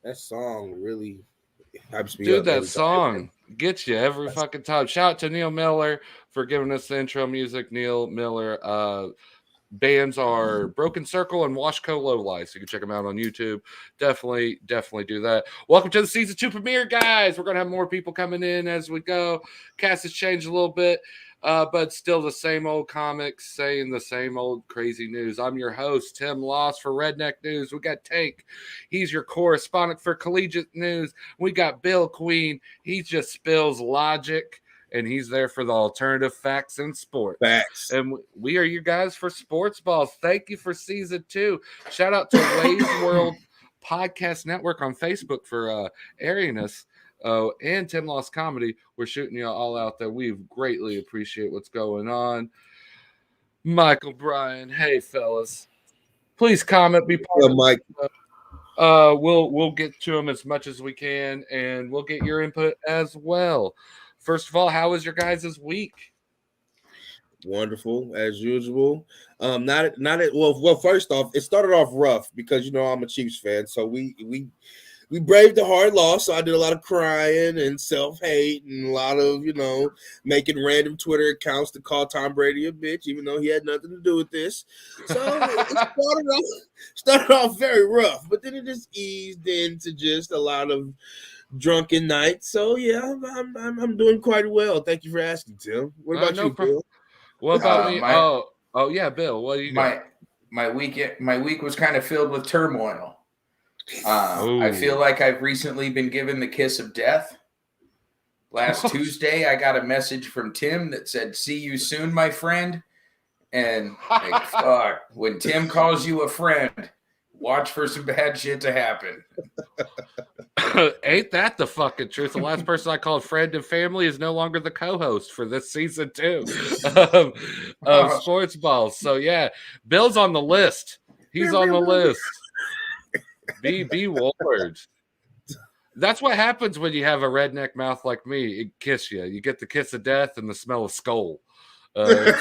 That song really hypes me Dude, up that every time. song gets you every That's, fucking time. Shout out to Neil Miller for giving us the intro music. Neil Miller. Bands are Broken Circle and Washco Lowlight. So you can check them out on YouTube. Definitely do that. Welcome to the season 2 premiere, guys. We're gonna have more people coming in as we go. Cast has changed a little bit, but still the same old comics saying the same old crazy news. I'm your host, Tim Loss for Redneck News. We got Tank. He's your correspondent for Collegiate News. We got Bill Queen. He just spills logic, and he's there for the alternative facts in sports. facts. And we are you guys for Sportz Ballz. Thank you for season 2. Shout out to Ways World Podcast Network on Facebook for airing us. And Tim Lost Comedy. We're shooting you all out there. We greatly appreciate what's going on. Michael Bryan, hey fellas, please comment, be part of Mike. we'll get to them as much as we can, and we'll get your input as well. First of all, how was your guys' week? Wonderful as usual. Well. First off, it started off rough because I'm a Chiefs fan, so we braved the hard loss. So I did a lot of crying and self-hate and a lot of making random Twitter accounts to call Tom Brady a bitch, even though he had nothing to do with this. So it started off very rough, but then it just eased into just a lot of drunken nights. So yeah, I'm doing quite well. Thank you for asking, Tim. What about you, Bill? What about me? Oh yeah, Bill. What do you got? My week was kind of filled with turmoil. I feel like I've recently been given the kiss of death. Last Tuesday, I got a message from Tim that said, "See you soon, my friend." And fuck, when Tim calls you a friend, watch for some bad shit to happen. Ain't that the fucking truth? The last person I called friend and family is no longer the co-host for this season 2 of Sportz Ballz. So yeah, Bill's on the list. He's on the list. Be warned. That's what happens when you have a redneck mouth like me. It kiss you. You get the kiss of death and the smell of skull. I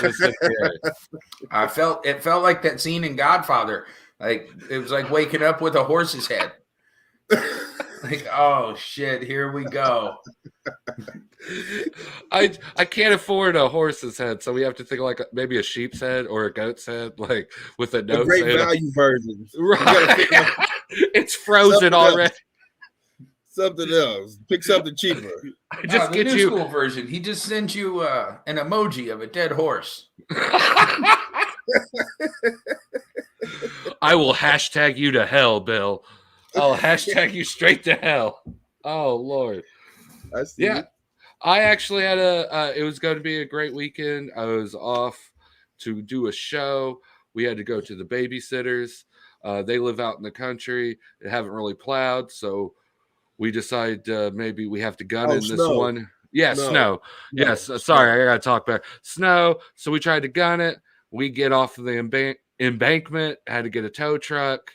felt like that scene in Godfather. Like it was like waking up with a horse's head. Like, oh shit, here we go. I can't afford a horse's head, so we have to think like maybe a sheep's head or a goat's head, like with a note. The great value version. Right. It's frozen already. Something else. Pick something cheaper. Just get the new school version. He just sends you an emoji of a dead horse. I will hashtag you to hell, Bill. I'll hashtag you straight to hell. Oh, Lord. I see. Yeah. I actually had it was going to be a great weekend. I was off to do a show. We had to go to the babysitters. They live out in the country. They haven't really plowed, so we decided maybe we have to gun in this one. Yeah, snow. Yes, sorry, I got to talk back. Snow. So we tried to gun it. We get off of the embankment, had to get a tow truck.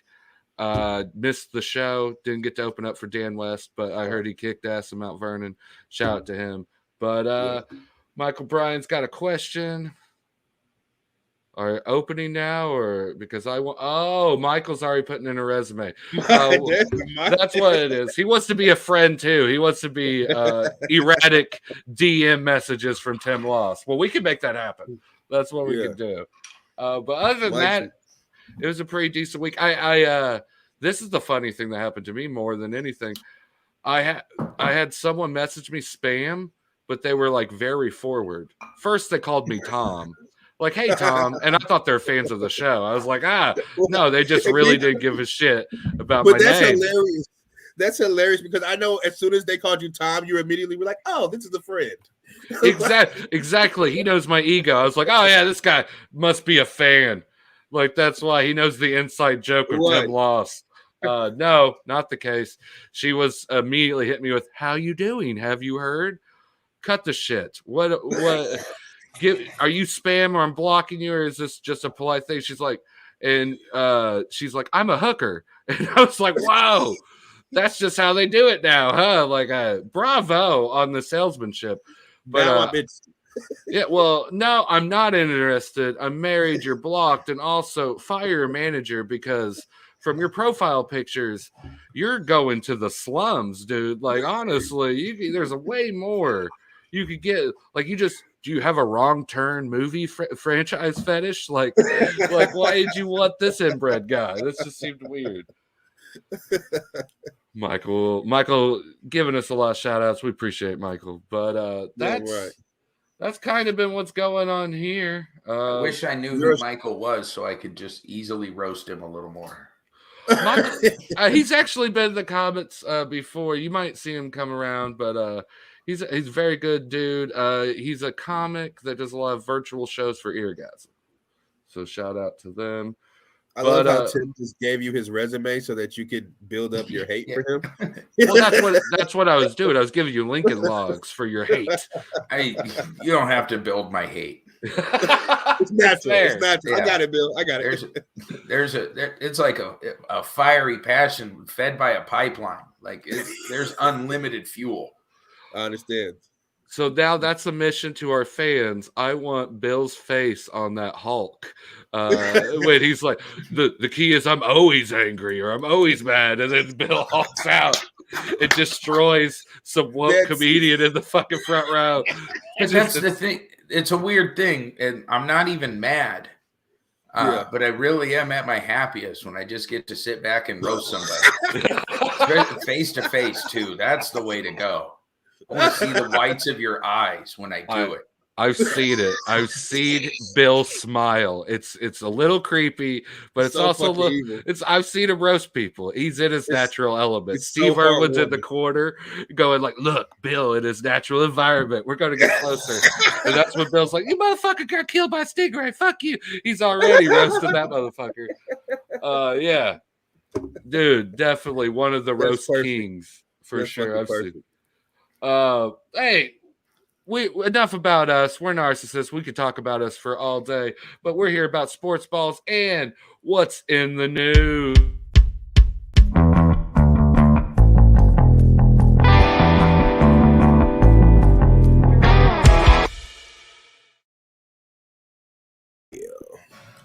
Missed the show, didn't get to open up for Dan West, but I heard he kicked ass in Mount Vernon. Shout out to him. But Michael Bryan's got a question. Are opening now, or because I want? Oh, Michael's already putting in a resume. That's what it is. He wants to be a friend too. He wants to be erratic DM messages from Tim Loss. Well, we can make that happen. That's what we can do. But other than that, it was a pretty decent week. This is the funny thing that happened to me more than anything. I had someone message me spam, but they were like very forward. First, they called me Tom. Like, hey, Tom. And I thought they're fans of the show. I was like, no, they just really didn't give a shit about my name. But that's hilarious. That's hilarious because I know as soon as they called you Tom, you immediately were like, oh, this is a friend. Exactly. He knows my ego. I was like, oh, yeah, this guy must be a fan. Like, that's why he knows the inside joke of Tim Loss. No, not the case. She was immediately hit me with, how you doing? Have you heard? Cut the shit. What are you spam or I'm blocking you, or is this just a polite thing? She's like, I'm a hooker. And I was like, wow, that's just how they do it now, huh? Like, bravo on the salesmanship. But yeah, well, no, I'm not interested. I'm married. You're blocked, and also fire your manager because from your profile pictures, you're going to the slums, dude. Like, honestly, there's a way more you could get. Like, do you have a wrong turn movie franchise fetish? Like, why did you want this inbred guy? This just seemed weird. Michael giving us a lot of shout outs. We appreciate Michael, but that's kind of been what's going on here. I wish I knew who Michael was so I could just easily roast him a little more. He's actually been in the comments before. You might see him come around, but he's a very good dude. He's a comic that does a lot of virtual shows for Eargasm. So shout out to them. I love how Tim just gave you his resume so that you could build up your hate for him. Well, that's what I was doing. I was giving you Lincoln Logs for your hate. You don't have to build my hate. It's natural. It's natural. Yeah. I got it, Bill. I got it. It's like a fiery passion fed by a pipeline. Like there's unlimited fuel. I understand. So now that's a mission to our fans. I want Bill's face on that Hulk. When he's like, the key is I'm always angry or I'm always mad. And then Bill hulks out. It destroys some woke comedian in the fucking front row. And that's the thing. It's a weird thing. And I'm not even mad. But I really am at my happiest when I just get to sit back and roast somebody. Face to face, too. That's the way to go. I want to see the whites of your eyes when I do it. I've seen it. I've seen Bill smile. It's a little creepy, but it's also I've seen him roast people. He's in his natural element. Steve Irwin's in the corner going like, look, Bill in his natural environment. We're going to get closer. And that's when Bill's like, you motherfucker got killed by a stingray. Fuck you. He's already roasted that motherfucker. Yeah. Dude, definitely one of the roast kings for sure. I've seen it. Hey, enough about us. We're narcissists. We could talk about us for all day, but we're here about Sportz Ballz and what's in the news.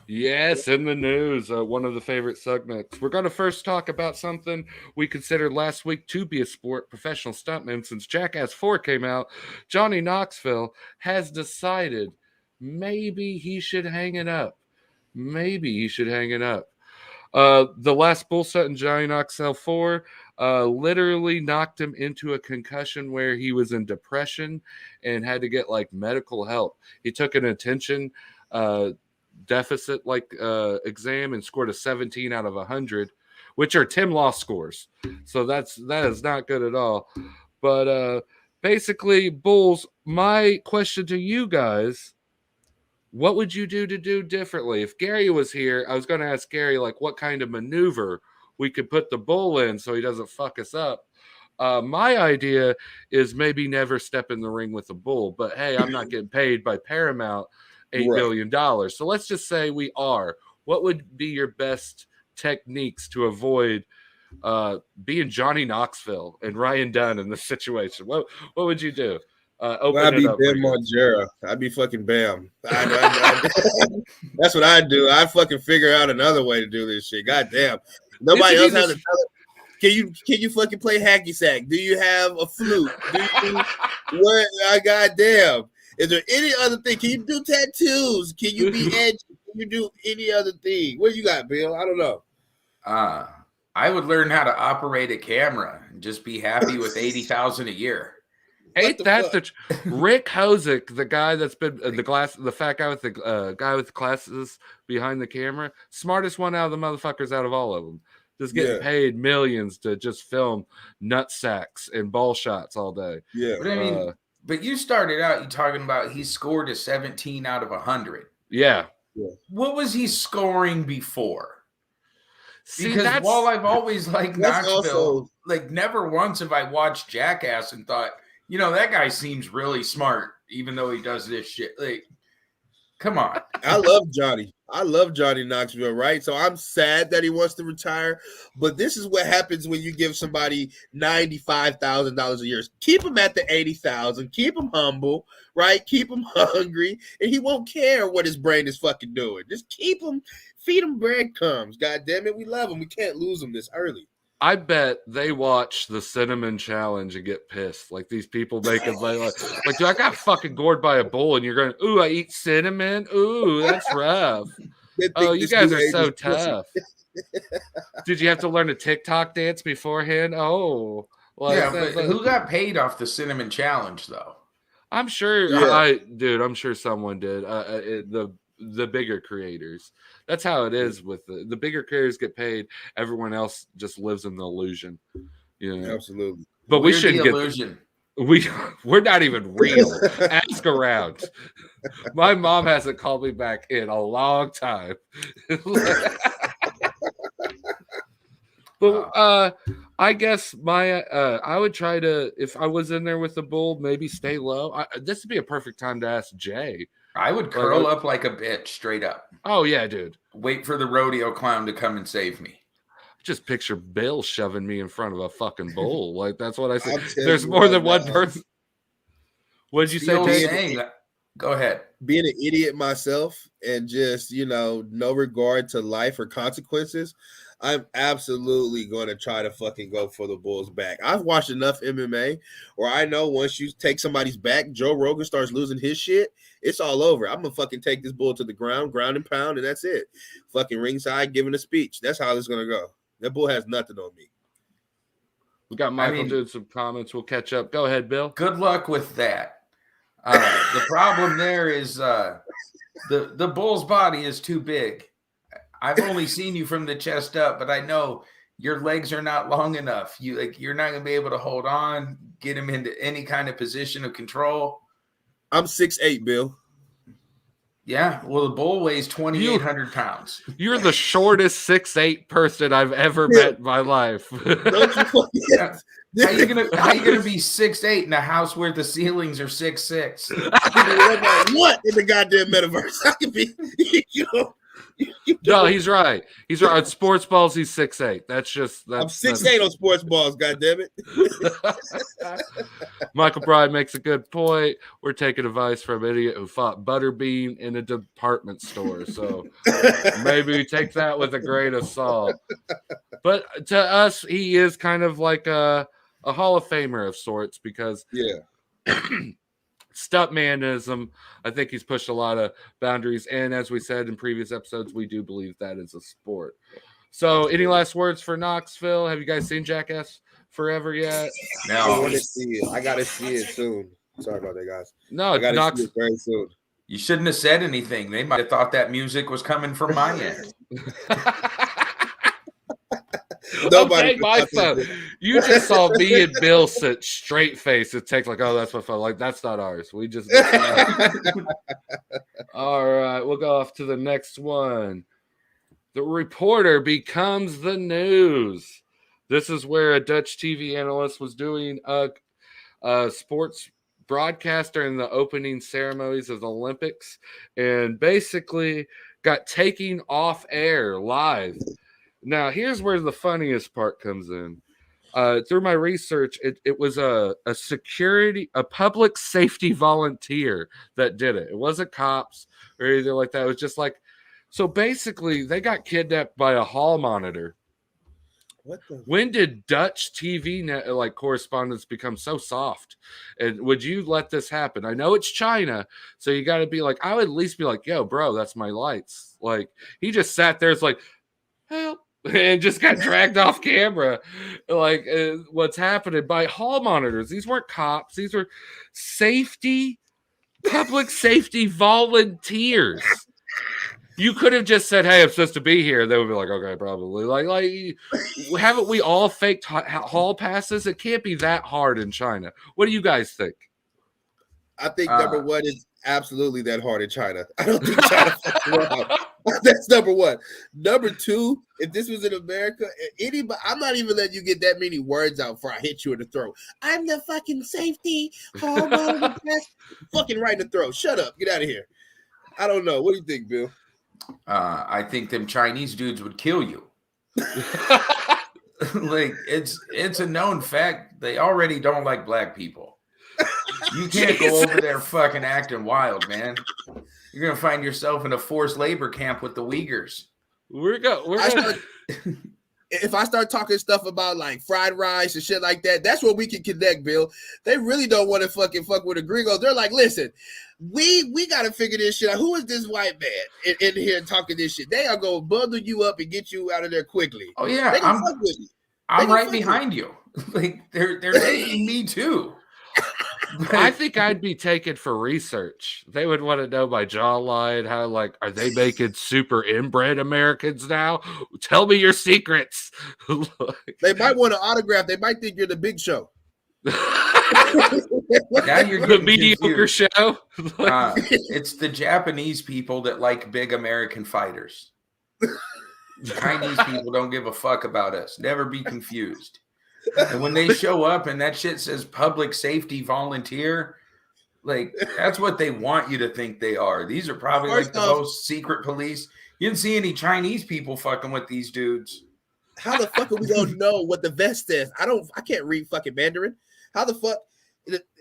Yes, in the news, one of the favorite segments. We're going to first talk about something we considered last week to be a sport. Professional stuntman, since Jackass 4 came out, Johnny Knoxville has decided maybe he should hang it up. The last bull stunt in Johnny Knoxville 4 literally knocked him into a concussion where he was in depression and had to get like medical help. He took an attention deficit exam and scored a 17 out of 100, which are Tim Law scores. So that is not good at all. But basically, Bulls, my question to you guys, what would you do differently? If Gary was here, I was going to ask Gary like what kind of maneuver we could put the bull in so he doesn't fuck us up. My idea is maybe never step in the ring with a bull, but hey, I'm not getting paid by Paramount $8 million. So let's just say we are. What would be your best techniques to avoid being Johnny Knoxville and Ryan Dunn in this situation? What would you do? I'd be Bam Margera. I'd be fucking Bam. That's what I'd do. I'd fucking figure out another way to do this shit. God damn. Nobody else has to tell it. Can you fucking play hacky sack? Do you have a flute? What? Goddamn. Is there any other thing? Can you do tattoos? Can you be edgy? Can you do any other thing? What you got, Bill? I don't know. I would learn how to operate a camera and just be happy with $80,000 a year. Ain't that the Rick Hosick, the guy that's been the fat guy with the guy with the glasses behind the camera, smartest one out of the motherfuckers out of all of them. Just getting paid millions to just film nut sacks and ball shots all day. Yeah, but I mean. But you started out, you talking about he scored a 17 out of 100. Yeah. What was he scoring before? Because while I've always liked Knoxville, like never once have I watched Jackass and thought, that guy seems really smart, even though he does this shit. Like, come on. I love Johnny Knoxville, right? So I'm sad that he wants to retire, but this is what happens when you give somebody $95,000 a year. Keep him at the $80,000. Keep him humble, right? Keep him hungry, and he won't care what his brain is fucking doing. Just keep him, feed him breadcrumbs. God damn it, we love him. We can't lose him this early. I bet they watch the cinnamon challenge and get pissed. Like these people making like, dude, I got fucking gored by a bull, and you're going, ooh, I eat cinnamon. Ooh, that's rough. Oh, you guys are so tough. Did you have to learn a TikTok dance beforehand? Oh, well, yeah. But who got paid off the cinnamon challenge though? I'm sure. Yeah. I'm sure someone did. The bigger creators. That's how it is with the bigger creators get paid. Everyone else just lives in the illusion. You know? Absolutely. But we shouldn't get illusion. We're not even real. Ask around. My mom hasn't called me back in a long time. But I guess I would try to, if I was in there with the bull, maybe stay low. This would be a perfect time to ask Jay. I would curl up like a bitch, straight up. Oh yeah, dude. Wait for the rodeo clown to come and save me. Just picture Bill shoving me in front of a fucking bull. Like that's what I said. There's more than one person. What did you say, Jay? Go ahead. Being an idiot myself and just, no regard to life or consequences, I'm absolutely going to try to fucking go for the bull's back. I've watched enough MMA where I know once you take somebody's back, Joe Rogan starts losing his shit, it's all over. I'm going to fucking take this bull to the ground and pound, and that's it. Fucking ringside giving a speech. That's how it's going to go. That bull has nothing on me. We got Michael doing some comments. We'll catch up. Go ahead, Bill. Good luck with that. The problem there is the bull's body is too big. I've only seen you from the chest up, but I know your legs are not long enough. You're not going to be able to hold on, get him into any kind of position of control. I'm 6'8", Bill. Yeah, well, the bull weighs 2,800 pounds. You're the shortest 6'8" person I've ever met in my life. Don't you forget. How you gonna be 6'8" in a house where the ceilings are 6'6"? What in the goddamn metaverse? I could be, No, he's right. He's right. On Sportz Ballz, he's 6'8". I'm 6'8" on Sportz Ballz, goddammit. Michael Bride makes a good point. We're taking advice from an idiot who fought Butterbean in a department store. So maybe we take that with a grain of salt. But to us, he is kind of like a Hall of Famer of sorts because stuntmanism, I think he's pushed a lot of boundaries. And as we said in previous episodes, we do believe that is a sport. So any last words for Knoxville? Have you guys seen Jackass Forever yet? No. I want to see it. I got to see it soon. Sorry about that, guys. No, I got to see it very soon. You shouldn't have said anything. They might have thought that music was coming from my end. Okay, my phone. You just saw me and Bill sit straight face. It takes like, oh, that's my phone. Like, that's not ours. We just. All right, we'll go off to the next one. The reporter becomes the news. This is where a Dutch TV analyst was doing a sports broadcast during the opening ceremonies of the Olympics and basically got taken off air live. Now, here's where the funniest part comes in. Through my research, it was a public safety volunteer that did it. It wasn't cops or anything like that. It was just like, so basically, they got kidnapped by a hall monitor. When did Dutch TV correspondence become so soft? And would you let this happen? I know it's China, so you got to be like, I would at least be like, yo, bro, that's my lights. Like, he just sat there, it's like, help. And just got dragged off camera. Like, what's happening by hall monitors? These weren't cops. These were public safety volunteers. You could have just said, hey, I'm supposed to be here. They would be like, okay, probably. Like, haven't we all faked hall passes? It can't be that hard in China. What do you guys think? I think number one is absolutely that hard in China. I don't think China fucks around. That's number one. Number two, if this was in America, anybody, I'm not even letting you get that many words out before I hit you in the throat. I'm the fucking safety. Fucking right in the throat. Shut up. Get out of here. I don't know. What do you think, Bill? I think them Chinese dudes would kill you. Like, it's a known fact. They already don't like black people. You can't go over there fucking acting wild, man. You're going to find yourself in a forced labor camp with the Uyghurs. if I start talking stuff about like fried rice and shit like that, that's where we can connect, Bill. They really don't want to fuck with the gringos. They're like, listen, we got to figure this shit out. Who is this white man in here talking this shit? They are going to bundle you up and get you out of there quickly. Oh, yeah. They gonna fuck with you. I'm right behind you. Like, they're taking me, too. I think I'd be taken for research. They would want to know my jawline. How, like, are they making super inbred Americans now? Tell me your secrets. They might want an autograph. They might think you're the Big Show. Now you're the mediocre show. It's the Japanese people that like big American fighters. Chinese people don't give a fuck about us. Never be confused. And when they show up and that shit says public safety volunteer, like that's what they want you to think they are. These are probably like the most secret police. You didn't see any Chinese people fucking with these dudes. How the fuck are we gonna know what the vest says? I can't read fucking Mandarin. How the fuck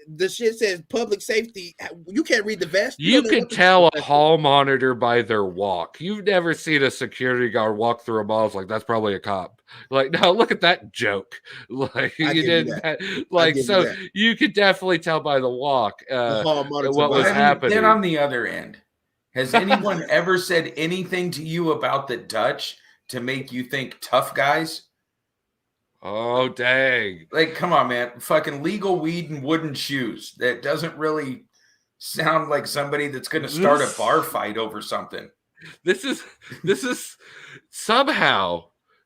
the shit says public safety? You can't read the vest. You can tell a hall monitor by their walk. You've never seen a security guard walk through a mall. It's like that's probably a cop. Like, no, look at that joke. Like you didn't like so that. You could definitely tell by the walk what was happening. Then on the other end, has anyone ever said anything to you about the Dutch to make you think tough guys? Oh, dang. Like, come on, man. Fucking legal weed and wooden shoes. That doesn't really sound like somebody that's going to start a bar fight over something. This is somehow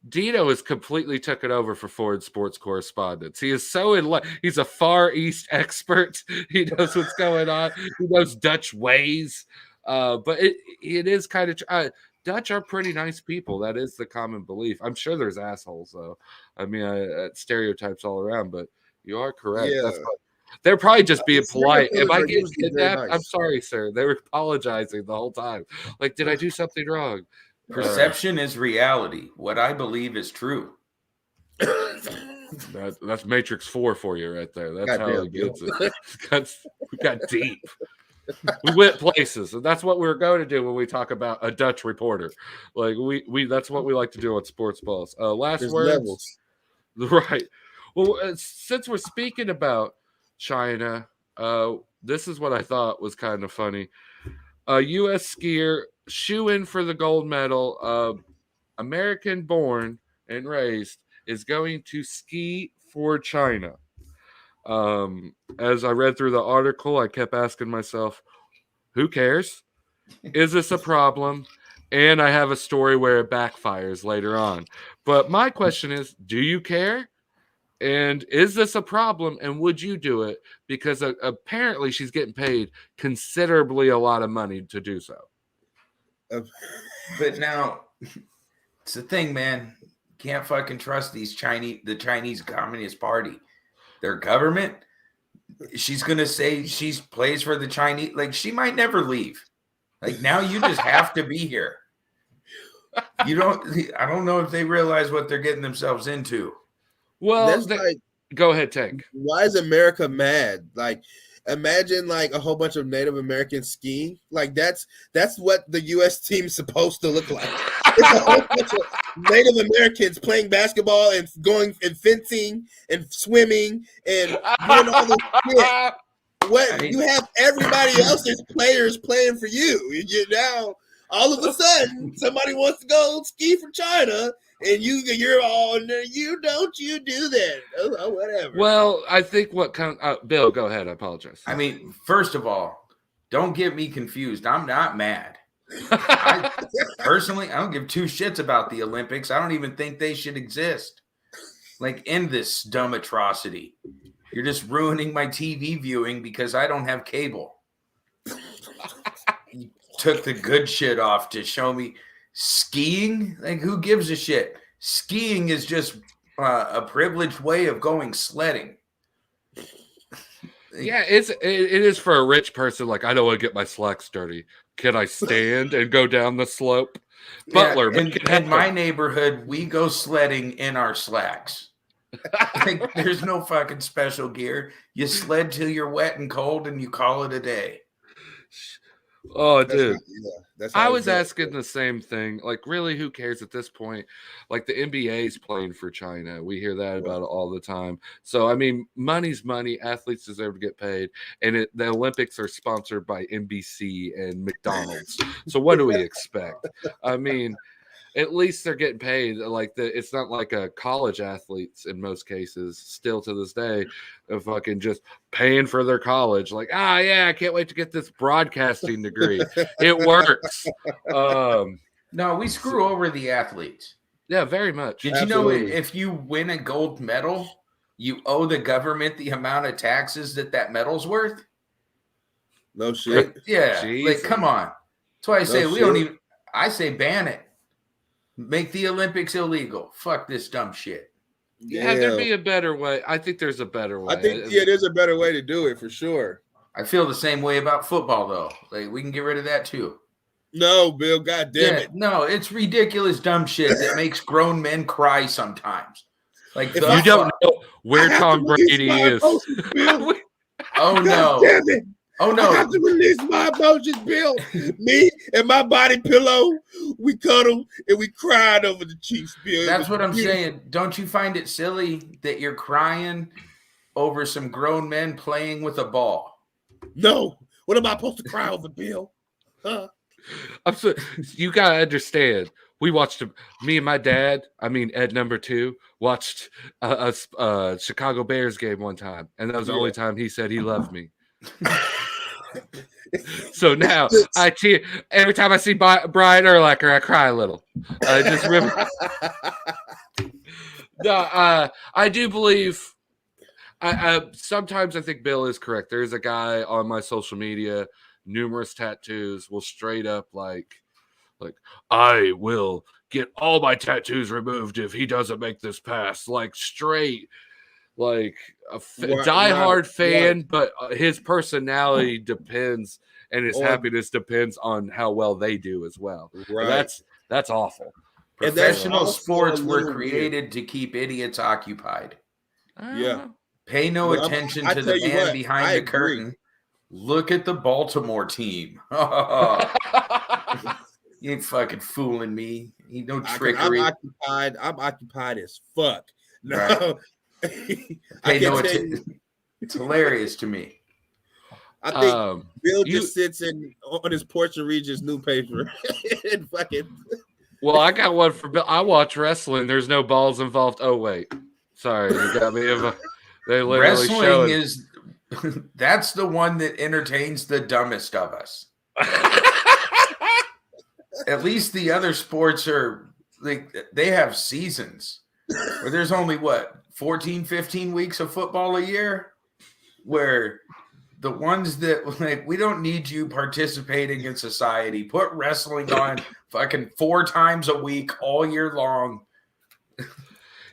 Dino has completely took it over for Ford Sports Correspondence. He is so in love. He's a Far East expert. He knows what's going on. He knows Dutch ways. But it is kind of Dutch are pretty nice people. That is the common belief. I'm sure there's assholes, though. I mean, stereotypes all around, but you are correct. Yeah. They're probably just being polite. Am I getting kidnapped? Nice. I'm sorry, sir. They were apologizing the whole time. Like, did I do something wrong? Perception is reality. What I believe is true. That's Matrix 4 for you right there. That's how it gets it. We got deep. We went places, and that's what we're going to do when we talk about a Dutch reporter. Like we that's what we like to do on Sportz Ballz. Last words, levels. Right? Well, since we're speaking about China, this is what I thought was kind of funny. A U.S. skier shoe in for the gold medal, American born and raised, is going to ski for China. As I read through the article, I kept asking myself, who cares? Is this a problem? And I have a story where it backfires later on. But my question is, do you care? And is this a problem? And would you do it? Because apparently she's getting paid considerably a lot of money to do so. But now, it's the thing, man. Can't fucking trust the Chinese Communist Party. Their government, she's going to say she plays for the Chinese. Like, she might never leave. Like, now you just have to be here. I don't know if they realize what they're getting themselves into. Well, go ahead, Tank. Why is America mad? Like, imagine like a whole bunch of Native Americans skiing. Like, that's what the U.S. team's supposed to look like. It's a whole bunch of Native Americans playing basketball and going and fencing and swimming and doing all this shit. You have everybody else's players playing for you. Now all of a sudden somebody wants to go ski for China, and you're all you do that. Oh, whatever. Well, I think Bill, go ahead. I apologize. I mean, first of all, don't get me confused. I'm not mad. Personally, I don't give two shits about the Olympics. I don't even think they should exist. Like, end this dumb atrocity. You're just ruining my TV viewing because I don't have cable. You took the good shit off to show me skiing. Like, who gives a shit? Skiing is just a privileged way of going sledding. Yeah, it is for a rich person. Like, I don't want to get my slacks dirty. Can I stand and go down the slope? Butler. Yeah, in my neighborhood, we go sledding in our slacks. Like, there's no fucking special gear. You sled till you're wet and cold and you call it a day. Oh, dude. That's how I it's was done. asking the same thing. Like, really, who cares at this point? Like, the NBA's playing for China. We hear that about it all the time. So, I mean, money's money. Athletes deserve to get paid. And the Olympics are sponsored by NBC and McDonald's. So, what do we expect? I mean, at least they're getting paid. Like it's not like a college athletes in most cases still to this day of fucking just paying for their college. Like, yeah, I can't wait to get this broadcasting degree. It works. No, we screw over the athletes. Yeah, very much. Did you know if you win a gold medal, you owe the government the amount of taxes that medal's worth? No shit. Yeah. Jesus. Like, come on. That's why I say I say ban it. Make the Olympics illegal. Fuck this dumb shit. Yeah, there'd be a better way. I think there's a better way. I think there's a better way to do it for sure. I feel the same way about football though. Like we can get rid of that too. No, Bill, God damn it. No, it's ridiculous dumb shit that makes grown men cry sometimes. Like you don't know where Tom Brady is. Oh no. Damn it. Oh no! I have to release my emotions, Bill. Me and my body pillow, we cuddle and we cried over the Chiefs, Bill. That's what I'm saying. Don't you find it silly that you're crying over some grown men playing with a ball? No. What am I supposed to cry over, Bill? Huh? You gotta understand. We watched me and my dad. I mean, Ed number 2 watched a Chicago Bears game one time, and that was the only time he said he loved me. So now every time I see Brian Urlacher, I cry a little. I just remember. No, I do believe. Sometimes I think Bill is correct. There's a guy on my social media, numerous tattoos, will straight up like I will get all my tattoos removed if he doesn't make this pass. Like straight. Like a diehard fan, but his personality depends, and his happiness depends on how well they do as well. Right. That's awful. Professional sports were created to keep idiots occupied. Yeah. Pay no attention to the man behind the curtain. Look at the Baltimore team. You ain't fucking fooling me. You no trickery. I'm occupied as fuck. No. Right. It's hilarious to me. I think Bill just sits on his porch and reads his newspaper and fucking. Well, I got one for Bill. I watch wrestling. There's no balls involved. Oh wait, sorry, you got me. They literally wrestling is that's the one that entertains the dumbest of us. At least the other sports are like they have seasons where there's only 14, 15 weeks of football a year, where the ones that like we don't need you participating in society. Put wrestling on fucking 4 times a week all year long.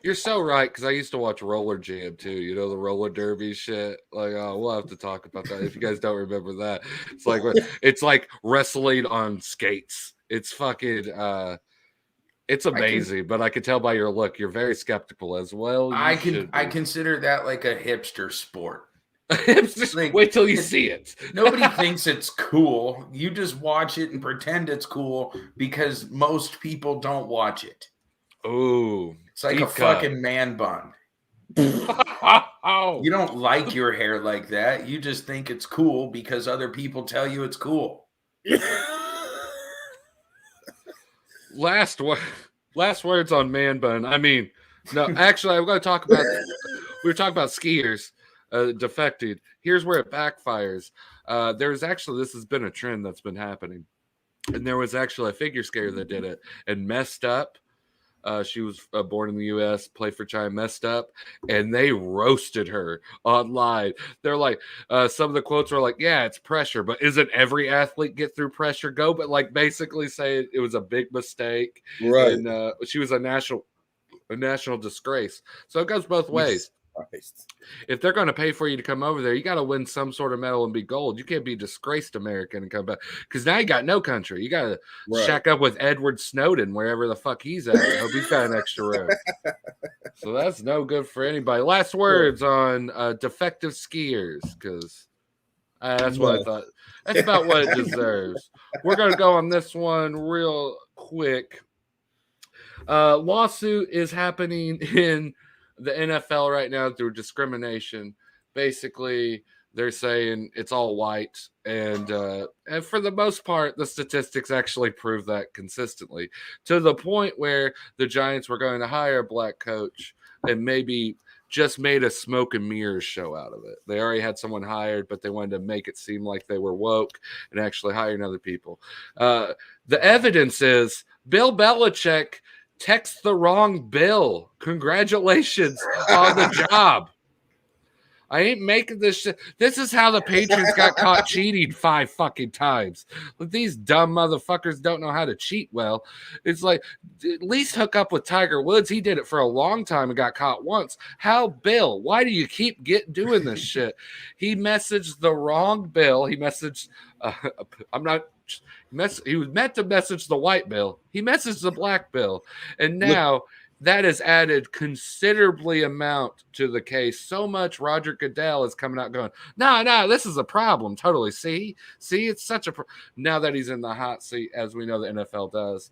You're so right, because I used to watch Roller Jam too. You know, the roller derby shit. Like, we'll have to talk about that if you guys don't remember that. It's like wrestling on skates. It's fucking it's amazing, but I can tell by your look, you're very skeptical as well. I consider that like a hipster sport. Like, wait till you see it. Nobody thinks it's cool. You just watch it and pretend it's cool because most people don't watch it. Oh, it's like a fucking man bun. You don't like your hair like that. You just think it's cool because other people tell you it's cool. Last words on man bun. I mean, no, actually, I'm going to talk about. We were talking about skiers defected. Here's where it backfires. This has been a trend that's been happening, and there was actually a figure skater that did it and messed up. She was born in the U.S., played for China, messed up, and they roasted her online. They're like, some of the quotes were like, yeah, it's pressure, but isn't every athlete get through pressure? But like basically say it was a big mistake. Right. And she was a national disgrace. So it goes both ways. Christ. If they're going to pay for you to come over there, you got to win some sort of medal and be gold. You can't be disgraced American and come back, because now you got no country. You got to shack up with Edward Snowden wherever the fuck he's at. I hope he's got an extra room. So that's no good for anybody. Last words on defective skiers, because That's what I thought. That's about what it deserves. We're going to go on this one real quick. Lawsuit is happening in the NFL right now through discrimination. Basically, they're saying it's all white, and for the most part, the statistics actually prove that consistently, to the point where the Giants were going to hire a black coach and maybe just made a smoke and mirrors show out of it. They already had someone hired, but they wanted to make it seem like they were woke and actually hiring other people. The evidence is Bill Belichick texts the wrong Bill. Congratulations on the job. I ain't making this shit. This is how the Patriots got caught cheating 5 fucking times. But these dumb motherfuckers don't know how to cheat well. It's like, at least hook up with Tiger Woods. He did it for a long time and got caught once. How, Bill? Why do you keep doing this shit? He messaged the wrong Bill. He messaged, he was meant to message the white Bill. He messaged the black Bill. And now that has added considerably amount to the case. So much Roger Goodell is coming out going, no, this is a problem. Totally. See, it's such a now that he's in the hot seat, as we know the NFL does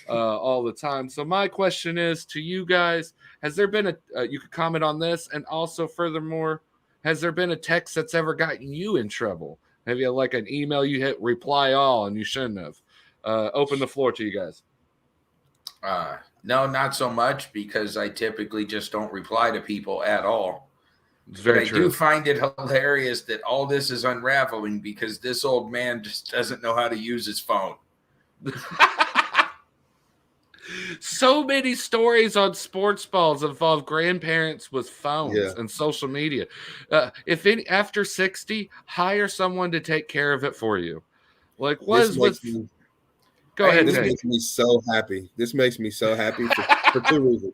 all the time. So my question is to you guys, has there been you could comment on this, and also furthermore, has there been a text that's ever gotten you in trouble? Have you like an email you hit reply all and you shouldn't have? Open the floor to you guys. No, not so much, because I typically just don't reply to people at all. It's very true. I do find it hilarious that all this is unraveling because this old man just doesn't know how to use his phone. So many stories on Sportz Ballz involve grandparents with phones and social media. If any, after 60, hire someone to take care of it for you. Like, what is Go ahead. This makes me so happy. This makes me so happy for 2 reasons.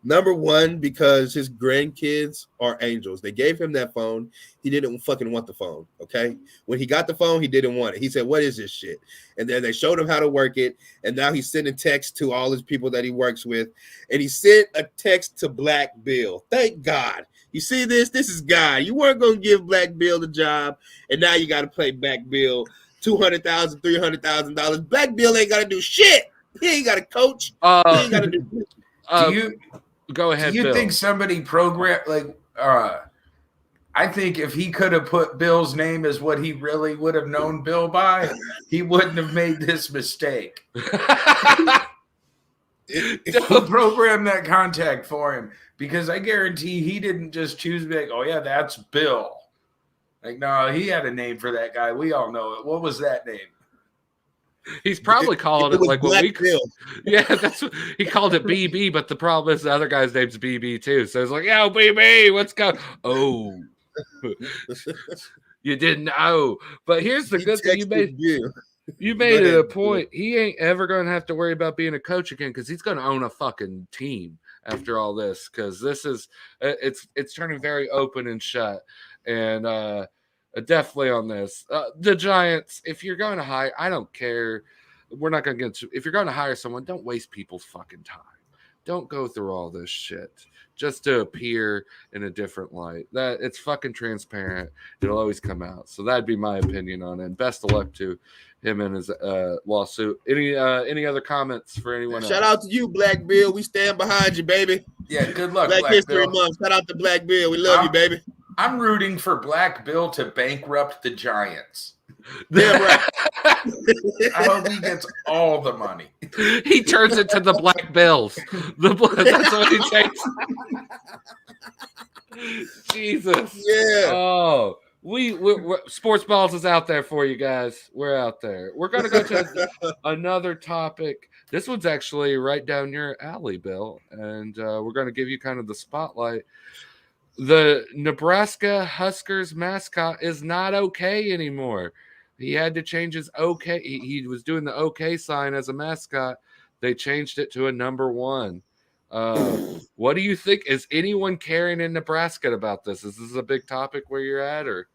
Number one, because his grandkids are angels. They gave him that phone. He didn't fucking want the phone, okay? When he got the phone, he didn't want it. He said, what is this shit? And then they showed him how to work it, and now he's sending texts to all his people that he works with, and he sent a text to Black Bill. Thank God. You see this? This is God. You weren't going to give Black Bill the job, and now you got to play Black Bill $200,000, $300,000. Black Bill ain't got to do shit. He ain't got to coach. He ain't got to do Go ahead. Do you Bill. think somebody programmed I think if he could have put Bill's name as what he really would have known Bill by, he wouldn't have made this mistake. He'll program that contact for him, because I guarantee he didn't just choose to be like, oh yeah, that's Bill. Like, no, he had a name for that guy. We all know it. What was that name? He's probably calling it like what we Bill. Yeah, that's what he called it, BB. But the problem is the other guy's name's BB too. So it's like, yo, BB, what's going? Oh, you didn't know. But here's the good thing: you made it a point. He ain't ever going to have to worry about being a coach again, because he's going to own a fucking team after all this. Because this is it's turning very open and shut. And definitely on this, the Giants, if you're going to hire, I don't care. We're not going to get to, if you're going to hire someone, don't waste people's fucking time. Don't go through all this shit just to appear in a different light. That it's fucking transparent. It'll always come out. So that'd be my opinion on it. And best of luck to him and his lawsuit. Any other comments for anyone else? Shout out to you, Black Bill. We stand behind you, baby. Yeah, good luck, Black History Month. Shout out to Black Bill. We love you, baby. I'm rooting for Black Bill to bankrupt the Giants. Damn right. I hope he gets all the money. He turns it to the Black Bills. That's what he takes. Jesus. Yeah. Oh, we're Sportz Ballz is out there for you guys. We're out there. We're going to go to another topic. This one's actually right down your alley, Bill, and we're going to give you kind of the spotlight. The Nebraska Huskers mascot is not okay anymore. He had to change his okay. He was doing the okay sign as a mascot. They changed it to a number 1. What do you think? Is anyone caring in Nebraska about this? Is this a big topic where you're at, or?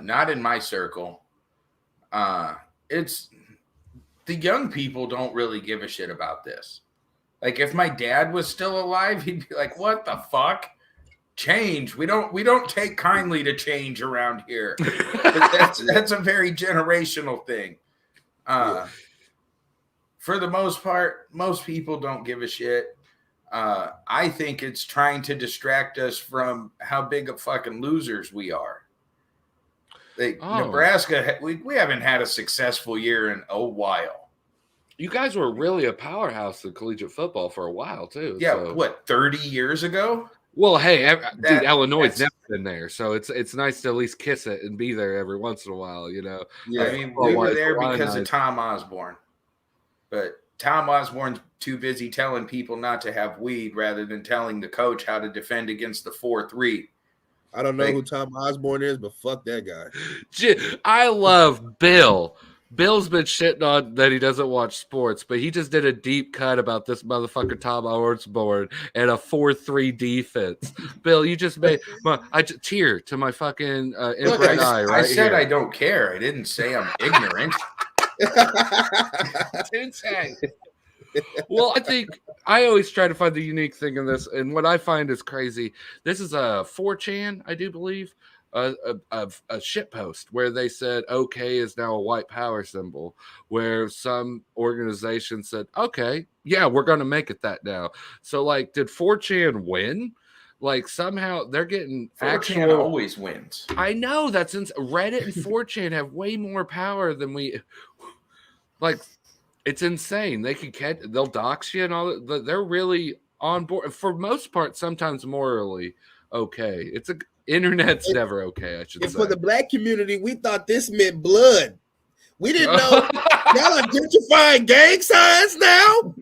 Not in my circle. It's the young people don't really give a shit about this. Like, if my dad was still alive, he'd be like, what the fuck? change. We don't take kindly to change around here. That's a very generational thing. For the most part, most people don't give a shit. I think it's trying to distract us from how big of fucking losers we are. Nebraska, we haven't had a successful year in a while. You guys were really a powerhouse in collegiate football for a while, too. Yeah, so. What, 30 years ago? Well, hey, dude, Illinois' never been there, so it's nice to at least kiss it and be there every once in a while, you know. Yeah, I mean, we were there because of Tom Osborne, but Tom Osborne's too busy telling people not to have weed rather than telling the coach how to defend against the 4-3. I don't know who Tom Osborne is, but fuck that guy. I love Bill. Bill's been shitting on that he doesn't watch sports, but he just did a deep cut about this motherfucker Tom Osborne and a 4-3 defense. Bill, you just made I tear to my fucking inbred eye right I said here. I don't care. I didn't say I'm ignorant. Didn't say. Well, I think I always try to find the unique thing in this, and what I find is crazy. This is a 4chan, I do believe, a shit post where they said OK is now a white power symbol, where some organization said, okay, yeah, we're going to make it that now. So, like, did 4chan win? Like, somehow they're getting 4chan always wins. I know that's Reddit and 4chan have way more power than we like. It's insane. They'll dox you and all that. They're really on board for most part. Sometimes morally okay. Internet's never okay. I should say. For the black community, we thought this meant blood. We didn't know y'all are gentrifying gang signs now.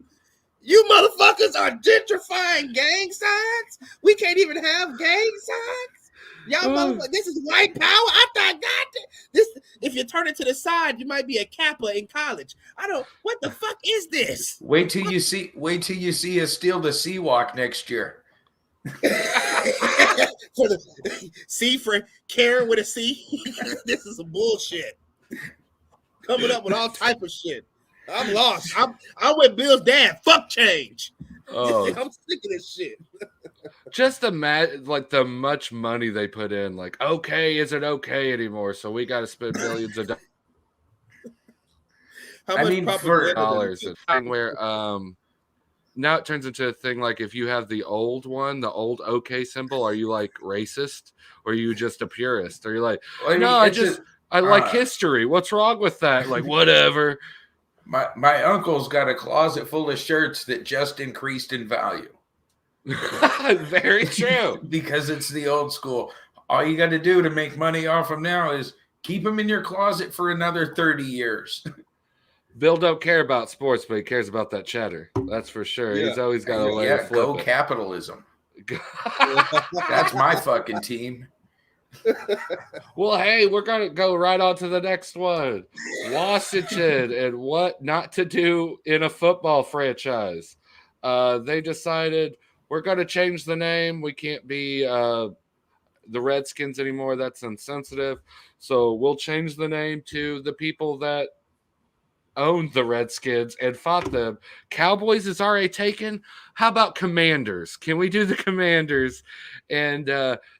You motherfuckers are gentrifying gang signs. We can't even have gang signs. Y'all motherfuckers, this is white power. I thought, God, this. If you turn it to the side, you might be a Kappa in college. What the fuck is this? Wait till you see us steal the Seawalk next year. For the C for Karen with a C. This is some bullshit. Coming up with all type of shit. I'm lost. I'm with Bill's dad. Fuck change. Oh. I'm sick of this shit. Just imagine, like, the much money they put in. Like, okay, isn't okay anymore, so we got to spend millions of dollars. How much for dollars? Where now it turns into a thing like if you have the old one, the old OK symbol, are you like racist or are you just a purist? Or you're like, I like history. What's wrong with that? Like, whatever. My uncle's got a closet full of shirts that just increased in value. Very true. Because it's the old school. All you got to do to make money off them now is keep them in your closet for another 30 years. Bill don't care about sports, but he cares about that cheddar. That's for sure. Yeah. He's always got a way to flip go it. Capitalism. That's my fucking team. Well, hey, we're going to go right on to the next one. Washington and what not to do in a football franchise. They decided we're going to change the name. We can't be the Redskins anymore. That's insensitive. So we'll change the name to the people that owned the Redskins and fought them. Cowboys is already taken. How about Commanders? Can we do the Commanders? And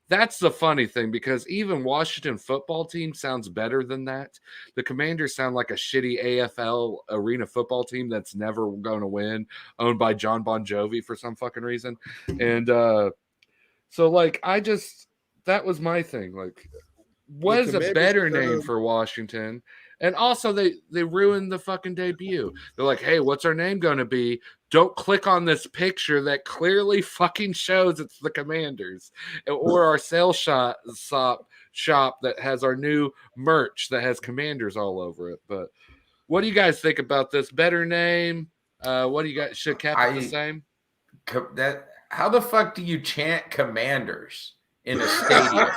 that's the funny thing, because even Washington football team sounds better than that. The Commanders sound like a shitty AFL arena football team that's never going to win, owned by John Bon Jovi for some fucking reason. And so, like, that was my thing. Like, what is a better name for Washington? And also, they ruined the fucking debut. They're like, hey, what's our name going to be? Don't click on this picture that clearly fucking shows it's the Commanders. Or our sales shop that has our new merch that has Commanders all over it. But what do you guys think about this? Better name? What do you guys? Should kept it the same? How the fuck do you chant Commanders in a stadium?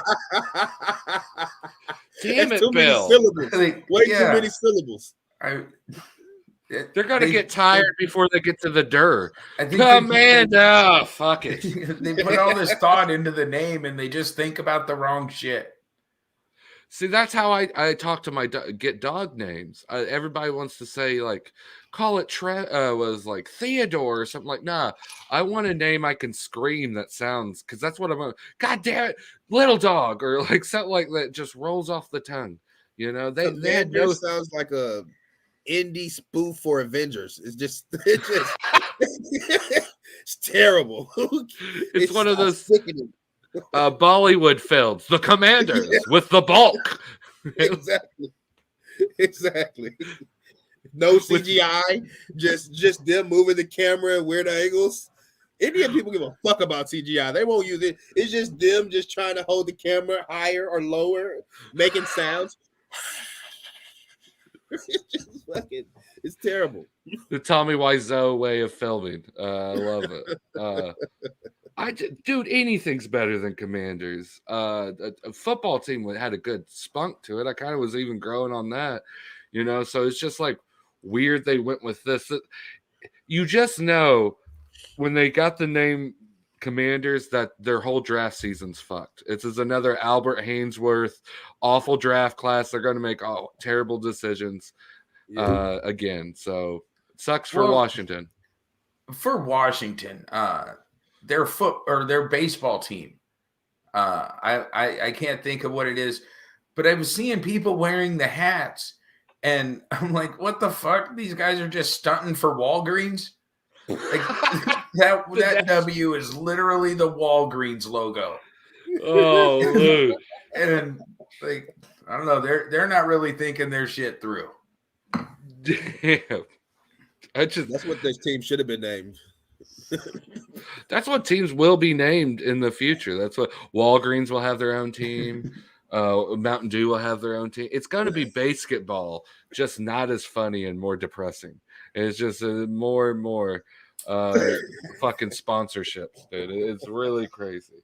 Damn it, too Bill. Many syllables. Way too many syllables. They're going to get tired before they get to the dirt. Commander, fuck it. They put all this thought into the name and they just think about the wrong shit. See, that's how I talk to my get dog names. Everybody wants to say like, call it was like Theodore or something like. Nah, I want a name I can scream that sounds because that's what I'm. God damn it, little dog or like something like that just rolls off the tongue. You know, they had no sounds like a indie spoof for Avengers. It's terrible. It's one of those Bollywood films, The Commanders with the bulk. Exactly. No CGI, just them moving the camera at weird angles. Indian people give a fuck about CGI. They won't use it. It's just them just trying to hold the camera higher or lower, making sounds. It's terrible. The Tommy Wiseau way of filming. I love it. Dude, anything's better than Commanders. A football team had a good spunk to it. I kind of was even growing on that, you know. So it's just like weird they went with this. You just know when they got the name Commanders that their whole draft season's fucked. It's another Albert Haynesworth awful draft class. They're going to make terrible decisions again. So it sucks for Washington. For Washington, their baseball team. I can't think of what it is, but I was seeing people wearing the hats, and I'm like, what the fuck? These guys are just stunting for Walgreens. Like, that W is literally the Walgreens logo. Oh, Luke. And like, I don't know, they're not really thinking their shit through. Damn. That's what this team should have been named. That's what teams will be named in the future. That's what Walgreens will have their own team. Mountain Dew will have their own team. It's going to be basketball, just not as funny and more depressing. It's just more and more fucking sponsorships, dude. It's really crazy.